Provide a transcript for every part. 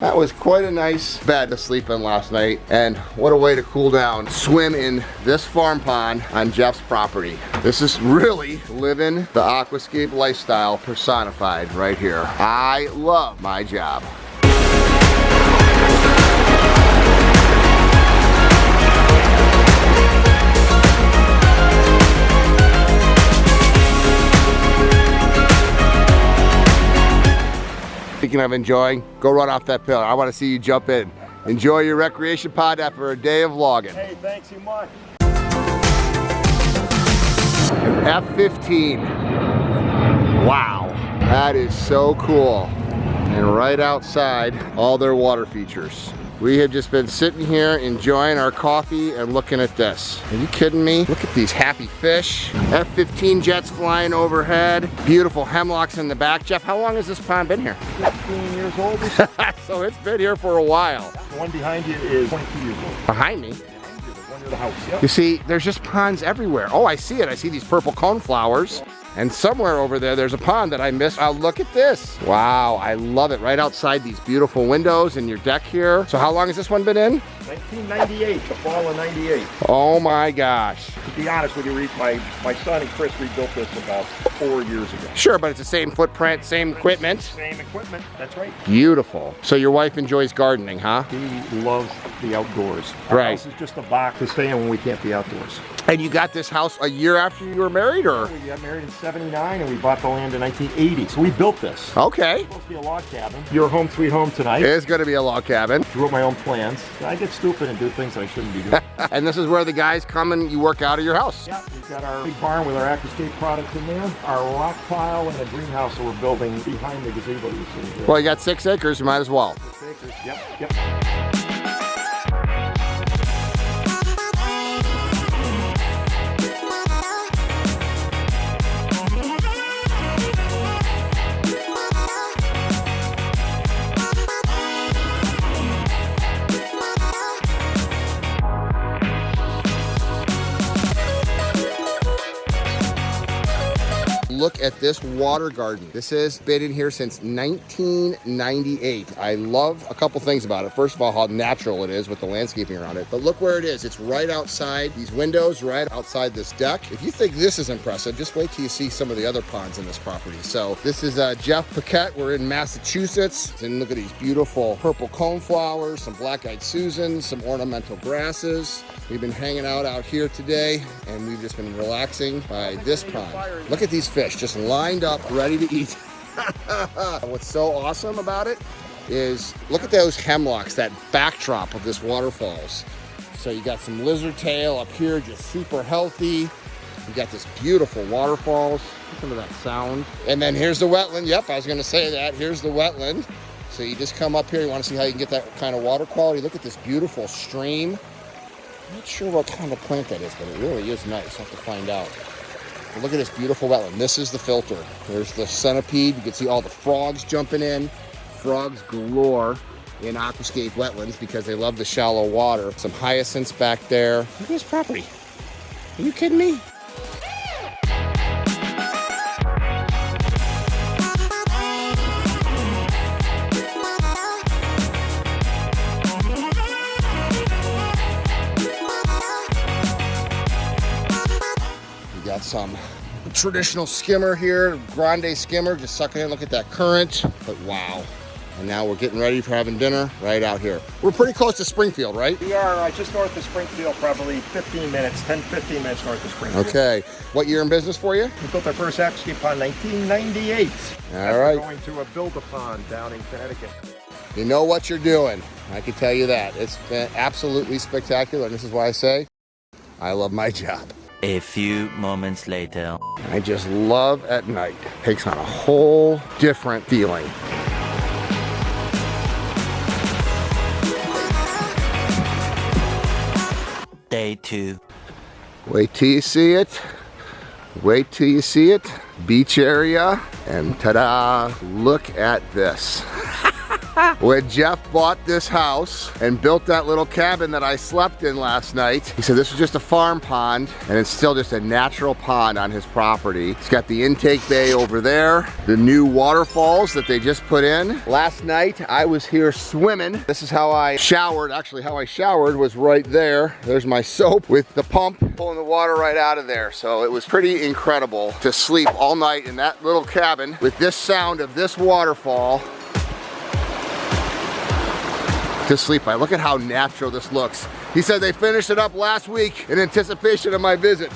That was quite a nice bed to sleep in last night, and what a way to cool down. Swim in this farm pond on Jeff's property. This is really living the aquascape lifestyle personified right here. I love my job. Speaking of enjoying, go run off that pillar. I want to see you jump in. Enjoy your recreation pod after a day of vlogging. Hey, thanks so much. F-15. Wow, that is so cool. And right outside, all their water features. We have just been sitting here enjoying our coffee and looking at this. Are you kidding me? Look at these happy fish. F-15 jets flying overhead. Beautiful hemlocks in the back. Jeff, how long has this pond been here? 15 years old. So it's been here for a while. The one behind you is 22 years old. Behind me? The one near the house, yep. You see, there's just ponds everywhere. Oh, I see it. I see these purple coneflowers. And somewhere over there, there's a pond that I missed. Oh, look at this. Wow, I love it. Right outside these beautiful windows in your deck here. So how long has this one been in? 1998, the fall of 98. Oh my gosh. To be honest with you, my son and Chris rebuilt this about 4 years ago. Sure, but it's the same footprint, same equipment. Same equipment, that's right. Beautiful. So your wife enjoys gardening, huh? He loves the outdoors. Our house is just a box to stay in when we can't be outdoors. And you got this house a year after you were married, or? We got married in '79 and we bought the land in 1980. So we built this. Okay. It's supposed to be a log cabin. Your home sweet home tonight. It is going to be a log cabin. Drew up my own plans. I get stupid and do things I shouldn't be doing. And this is where the guys come and you work out of your house. Yeah, we've got our big barn with our aquascape products in there, our rock pile, and a greenhouse that we're building behind the gazebo you see here. Well, you got 6 acres, you might as well. 6 acres, yep. Look at this water garden. This has been in here since 1998. I love a couple things about it. First of all, how natural it is with the landscaping around it. But look where it is. It's right outside these windows, right outside this deck. If you think this is impressive, just wait till you see some of the other ponds in this property. So this is Jeff Paquette. We're in Massachusetts. And look at these beautiful purple coneflowers, some black-eyed Susans, some ornamental grasses. We've been hanging out here today, and we've just been relaxing by this pond. Look at these fish just lined up, ready to eat. What's so awesome about it is, look at those hemlocks, that backdrop of this waterfalls. So you got some lizard tail up here, just super healthy. You got this beautiful waterfalls. Listen to that sound. And then here's the wetland. Yep, I was gonna say that. Here's the wetland. So you just come up here, you wanna see how you can get that kind of water quality. Look at this beautiful stream. I'm not sure what kind of plant that is, but it really is nice. I'll have to find out. But look at this beautiful wetland. This is the filter. There's the centipede. You can see all the frogs jumping in. Frogs galore in aquascape wetlands because they love the shallow water. Some hyacinths back there. Look at this property. Are you kidding me? Got some traditional skimmer here, grande skimmer, just sucking in. Look at that current. But wow. And now we're getting ready for having dinner right out here. We're pretty close to Springfield, right? We are just north of Springfield, probably 15 minutes north of Springfield. Okay. What year in business for you? We built our first aquascape pond in 1998. All right. We're going to build a pond down in Connecticut. You know what you're doing. I can tell you that. It's been absolutely spectacular. And this is why I say, I love my job. A few moments later. I just love at night. Takes on a whole different feeling. Day 2. Wait till you see it. Wait till you see it. Beach area, and ta-da, look at this. When Jeff bought this house and built that little cabin that I slept in last night, he said this was just a farm pond, and it's still just a natural pond on his property. He's got the intake bay over there, the new waterfalls that they just put in. Last night, I was here swimming. This is how I showered. Actually, how I showered was right there. There's my soap with the pump pulling the water right out of there. So it was pretty incredible to sleep all night in that little cabin with this sound of this waterfall to sleep by. Look at how natural this looks. He said they finished it up last week in anticipation of my visit.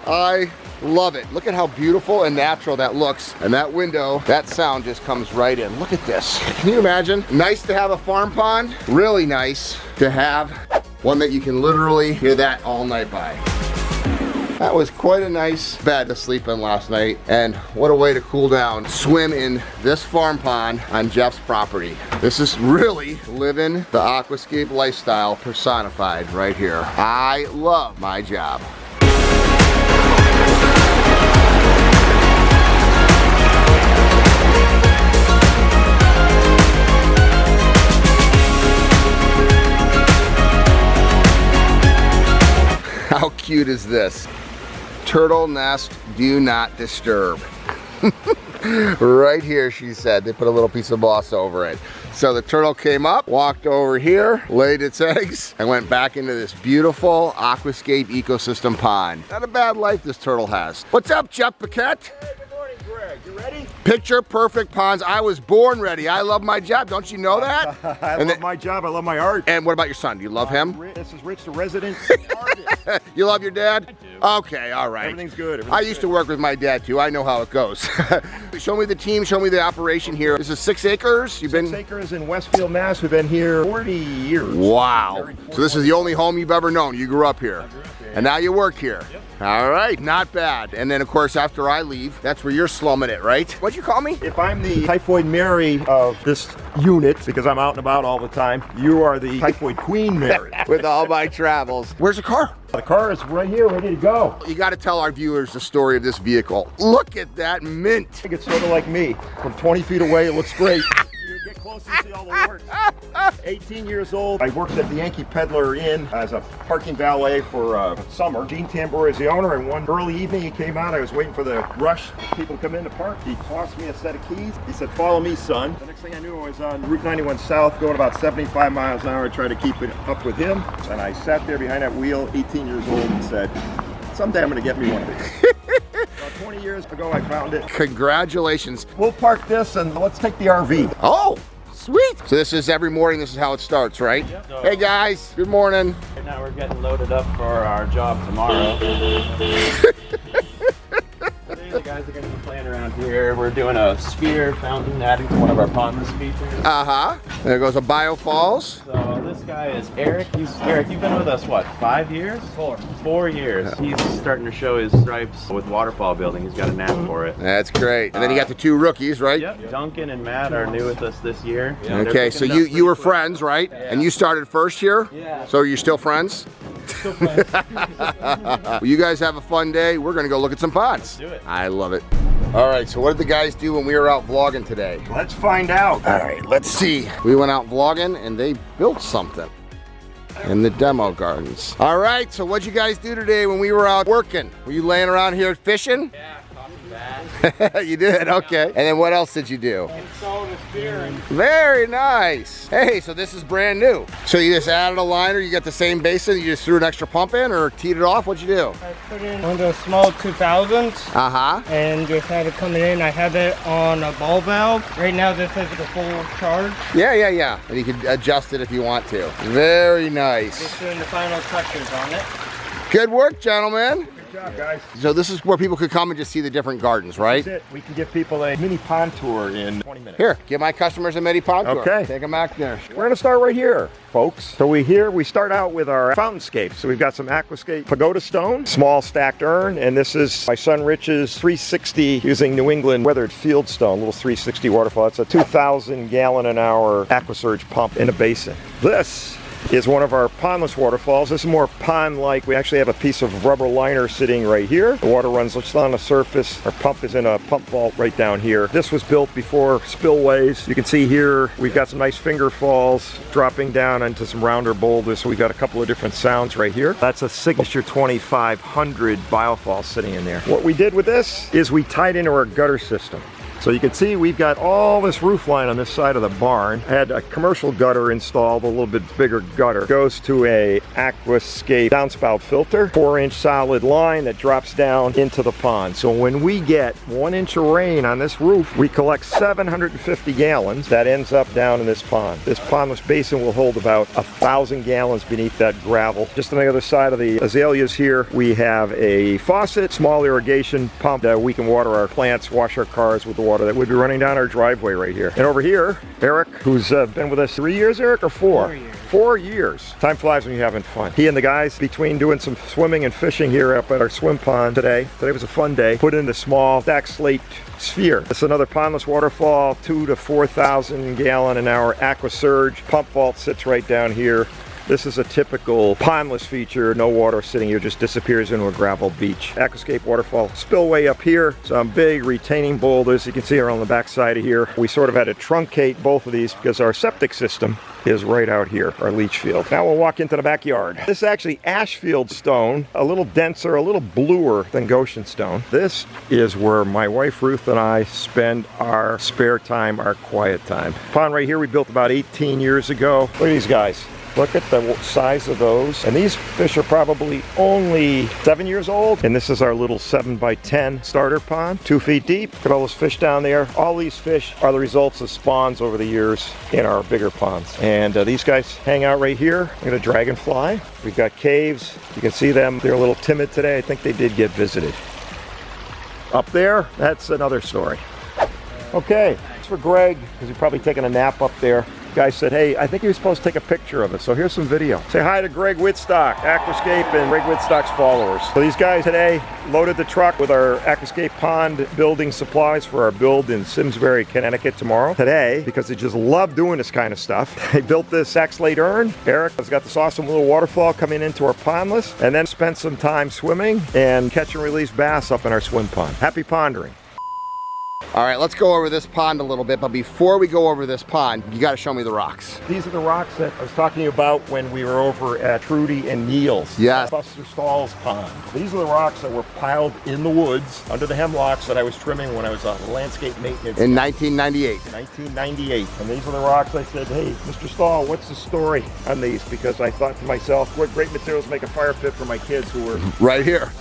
I love it. Look at how beautiful and natural that looks. And that window, that sound just comes right in. Look at this. Can you imagine? Nice to have a farm pond. Really nice to have one that you can literally hear that all night by. That was quite a nice bed to sleep in last night, and what a way to cool down. Swim in this farm pond on Jeff's property. This is really living the aquascape lifestyle personified right here. I love my job. How cute is this? Turtle nest, do not disturb. Right here, she said. They put a little piece of moss over it. So the turtle came up, walked over here, laid its eggs, and went back into this beautiful aquascape ecosystem pond. Not a bad life this turtle has. What's up, Jeff Paquette? Hey, good morning, Greg. You ready? Picture perfect ponds. I was born ready. I love my job. Don't you know that? I love my job. I love my art. And what about your son? Do you love him? This is Rich, the resident artist. You love your dad? I do. Okay, all right. Everything's good. I used to work with my dad too. I know how it goes. Show me the team. Show me the operation here. This is 6 acres. You've been 6 acres in Westfield, Mass. We've been here 40 years. Wow. So this is the only home you've ever known. You grew up here. I grew up here. And now you work here. Yep. All right, not bad. And then of course after I leave, that's where you're slumming it, right? What'd you call me? If I'm the typhoid Mary of this unit, because I'm out and about all the time, you are the typhoid Queen Mary. With all my travels. Where's the car? The car is right here, ready to go. You got to tell our viewers the story of this vehicle. Look at that mint. I think it's sort of like me. From 20 feet away, it looks great. You get close and see all the work. 18 years old. I worked at the Yankee Peddler Inn as a parking valet for summer. Gene Tambor is the owner, and one early evening he came out. I was waiting for the rush people to come in to park. He tossed me a set of keys. He said, "Follow me, son." The next thing I knew, I was on Route 91 South going about 75 miles an hour. I tried to keep it up with him. And I sat there behind that wheel, 18 years old, and said, "Someday I'm going to get me one of these." About 20 years ago, I found it. Congratulations. We'll park this and let's take the RV. Oh, sweet. So this is every morning, this is how it starts, right? Yep. Hey guys, good morning. Right now we're getting loaded up for our job tomorrow. Today the guys are going to be playing around here. We're doing a sphere fountain adding to one of our pondless features. Uh-huh. There goes a Bio Falls. So this guy is Eric. Eric, you've been with us, what, 5 years? 4 years. He's starting to show his stripes with waterfall building. He's got a knack for it. That's great. And then you got the 2 rookies, right? Yep. Duncan and Matt are new with us this year. Okay, so you were friends, right? Yeah. And you started first here? Yeah. So you're still friends? Still friends. Well, you guys have a fun day. We're gonna go look at some ponds. Do it. I love it. All right, so what did the guys do when we were out vlogging today? Let's find out. All right, let's see. We went out vlogging and they built something in the demo gardens. All right, so what'd you guys do today when we were out working? Were you laying around here fishing? Yeah, caught some bass. You did, okay. And then what else did you do? Installed a sphere and Very nice. Hey, so this is brand new. So you just added a liner, you got the same basin, you just threw an extra pump in or teed it off? What'd you do? I put in one of those small 2000s Uh-huh. and just had it coming in. I have it on a ball valve. Right now this is the full charge. Yeah. And you can adjust it if you want to. Very nice. Just doing the final touches on it. Good work, gentlemen. Good job, guys. So this is where people could come and just see the different gardens, right? That's it. We can give people a mini pond tour in 20 minutes. Here, give my customers a mini pond tour. Okay. Take them back there. We're gonna start right here, folks. So we start out with our fountainscape. So we've got some aquascape pagoda stone, small stacked urn, and this is my son Rich's 360 using New England weathered field stone, little 360 waterfall. It's a 2,000 gallon an hour aquasurge pump in a basin. This is one of our pondless waterfalls. This is more pond-like. We actually have a piece of rubber liner sitting right here. The water runs just on the surface. Our pump is in a pump vault right down here. This was built before spillways. You can see here we've got some nice finger falls dropping down into some rounder boulders. So we've got a couple of different sounds right here. That's a signature 2500 biofall sitting in there. What we did with this is we tied into our gutter system. So you can see we've got all this roof line on this side of the barn. I had a commercial gutter installed, a little bit bigger gutter. It goes to a Aquascape downspout filter, 4-inch solid line that drops down into the pond. So when we get 1 inch of rain on this roof, we collect 750 gallons that ends up down in this pond. This pondless basin will hold about 1,000 gallons beneath that gravel. Just on the other side of the azaleas here, we have a faucet, small irrigation pump that we can water our plants, wash our cars with the water that would be running down our driveway right here. And over here, Eric, who's been with us 3 years, Eric, or 4? 4 years. 4 years. Time flies when you're having fun. He and the guys, between doing some swimming and fishing here up at our swim pond today was a fun day, put in the small stack slate sphere. It's another pondless waterfall, 2,000 to 4,000 gallon an hour aqua surge. Pump vault sits right down here. This is a typical pondless feature, no water sitting here, just disappears into a gravel beach. Aquascape waterfall spillway up here, some big retaining boulders you can see around the back side of here. We sort of had to truncate both of these because our septic system is right out here, our leach field. Now we'll walk into the backyard. This is actually Ashfield stone, a little denser, a little bluer than Goshen stone. This is where my wife Ruth and I spend our spare time, our quiet time. Pond right here we built about 18 years ago. Look at these guys. Look at the size of those. And these fish are probably only 7 years old. And this is our little 7x10 starter pond, 2 feet deep. Look at all those fish down there. All these fish are the results of spawns over the years in our bigger ponds. And these guys hang out right here. Look at a dragonfly. We've got caves. You can see them. They're a little timid today. I think they did get visited. Up there, that's another story. Okay, it's for Greg, because he's probably taking a nap up there. Guy said, hey, I think he was supposed to take a picture of it, so here's some video. Say hi to Greg Wittstock, Aquascape, and Greg Wittstock's followers. So these guys today loaded the truck with our Aquascape pond building supplies for our build in Simsbury, Connecticut tomorrow. Today, because they just love doing this kind of stuff, they built this sack slate urn. Eric has got this awesome little waterfall coming into our pondless, and then spent some time swimming and catch and release bass up in our swim pond. Happy pondering. All right, let's go over this pond a little bit, but before we go over this pond, you got to show me the rocks. These are the rocks that I was talking to you about when we were over at Trudy and Neil's. Yes. Buster Stahl's pond. These are the rocks that were piled in the woods under the hemlocks that I was trimming when I was on landscape maintenance. In 1998. 1998. And these are the rocks I said, hey, Mr. Stahl, what's the story on these? Because I thought to myself, what great materials to make a fire pit for my kids who were Right here.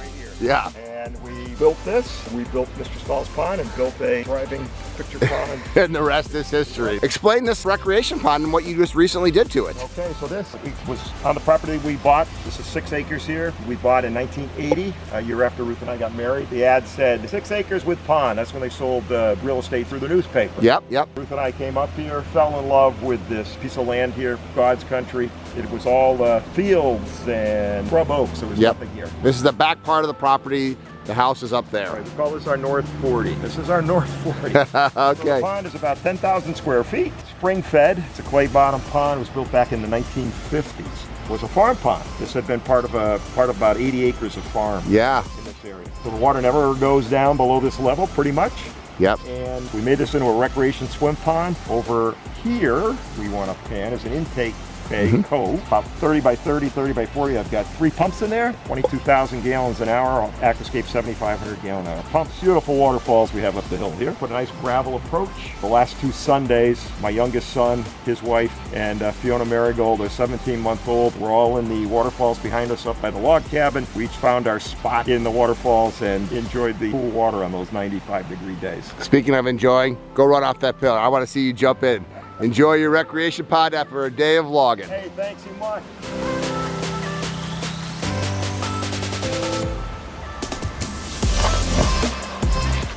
Yeah. And we built this. We built Mr. Stahl's pond and built a thriving picture pond. And the rest is history. Explain this recreation pond and what you just recently did to it. Okay, so this was on the property we bought. This is 6 acres here. We bought in 1980, a year after Ruth and I got married. The ad said 6 acres with pond. That's when they sold real estate through the newspaper. Yep. Ruth and I came up here, fell in love with this piece of land here, God's country. It was all fields and scrub oaks. There was nothing here. This is the back part of the property. The house is up there. Right, we call this our North 40. This is our North 40. Okay. So the pond is about 10,000 square feet. Spring fed. It's a clay bottom pond. It was built back in the 1950s. It was a farm pond. This had been part of about 80 acres of farm. Yeah. In this area. So the water never goes down below this level, pretty much. Yep. And we made this into a recreation swim pond. Over here, we want to pan as an intake bay cove, about 30 by 30, 30 by 40. I've got 3 pumps in there, 22,000 gallons an hour, Aquascape 7,500 gallon an hour pumps. Beautiful waterfalls we have up the hill here. Put a nice gravel approach. The last 2 Sundays, my youngest son, his wife, and Fiona Marigold, a 17-month-old, we're all in the waterfalls behind us up by the log cabin. We each found our spot in the waterfalls and enjoyed the cool water on those 95-degree days. Speaking of enjoying, go run off that pillar. I want to see you jump in. Enjoy your recreation pond after a day of logging. Hey, thanks so much.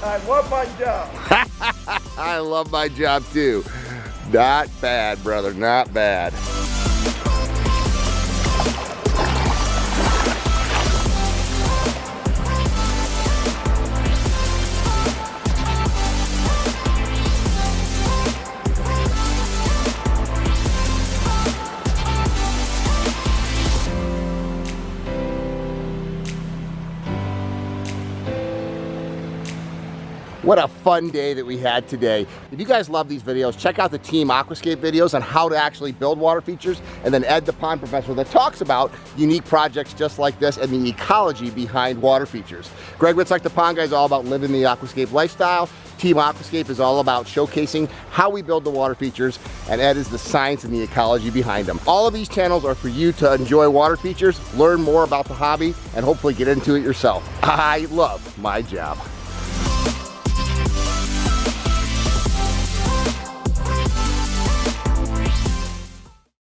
I love my job. I love my job too. Not bad, brother, not bad. What a fun day that we had today. If you guys love these videos, check out the Team Aquascape videos on how to actually build water features, and then Ed the Pond Professor that talks about unique projects just like this and the ecology behind water features. Greg Wittstock the Pond Guy is all about living the aquascape lifestyle. Team Aquascape is all about showcasing how we build the water features, and Ed is the science and the ecology behind them. All of these channels are for you to enjoy water features, learn more about the hobby, and hopefully get into it yourself. I love my job.